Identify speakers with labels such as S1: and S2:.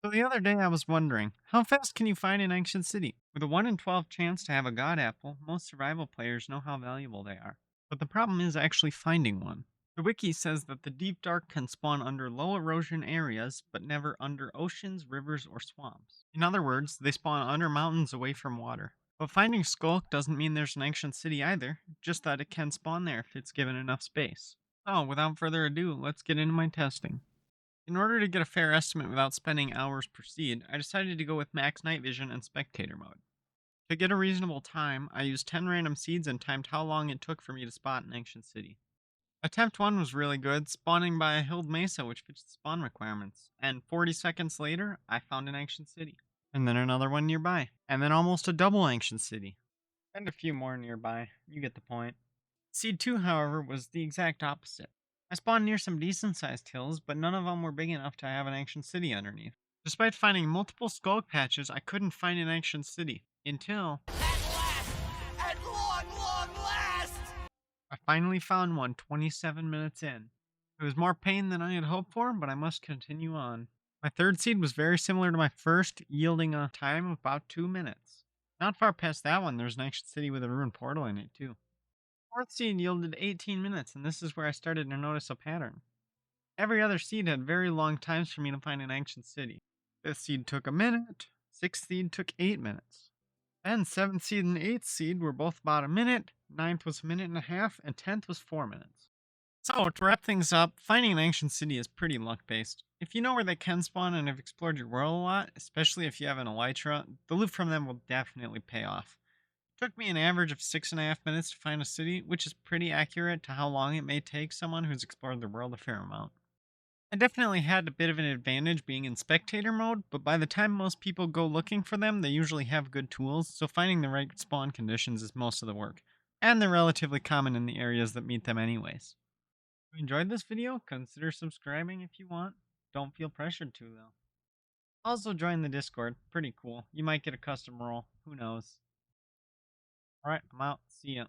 S1: So the other day I was wondering, how fast can you find an ancient city? With a 1 in 12 chance to have a god apple, most survival players know how valuable they are. But the problem is actually finding one. The wiki says that the deep dark can spawn under low erosion areas, but never under oceans, rivers, or swamps. In other words, they spawn under mountains away from water. But finding Skulk doesn't mean there's an ancient city either, just that it can spawn there if it's given enough space. So, without further ado, let's get into my testing. In order to get a fair estimate without spending hours per seed, I decided to go with max night vision and spectator mode. To get a reasonable time, I used 10 random seeds and timed how long it took for me to spot an ancient city. Attempt 1 was really good, spawning by a hilled mesa which fits the spawn requirements, and 40 seconds later, I found an ancient city. And then another one nearby, and then almost a double ancient city. And a few more nearby, you get the point. Seed 2, however, was the exact opposite. I spawned near some decent sized hills, but none of them were big enough to have an ancient city underneath. Despite finding multiple skulk patches, I couldn't find an ancient city until
S2: At last! At long last!
S1: I finally found one 27 minutes in. It was more pain than I had hoped for, but I must continue on. My third seed was very similar to my first, yielding a time of about 2 minutes. Not far past that one, there's an ancient city with a ruined portal in it, too. Fourth seed yielded 18 minutes, and this is where I started to notice a pattern. Every other seed had very long times for me to find an ancient city. Fifth seed took a minute, sixth seed took 8 minutes. Then seventh seed and eighth seed were both about a minute, ninth was a minute and a half, and 10th was 4 minutes. So, to wrap things up, finding an ancient city is pretty luck based. If you know where they can spawn and have explored your world a lot, especially if you have an elytra, the loot from them will definitely pay off. Took me an average of 6.5 minutes to find a city, which is pretty accurate to how long it may take someone who's explored the world a fair amount. I definitely had a bit of an advantage being in spectator mode, but by the time most people go looking for them, they usually have good tools, so finding the right spawn conditions is most of the work. And they're relatively common in the areas that meet them anyways. If you enjoyed this video, consider subscribing if you want. Don't feel pressured to though. Also join the Discord, pretty cool. You might get a custom role, who knows. Alright, I'm out. See ya.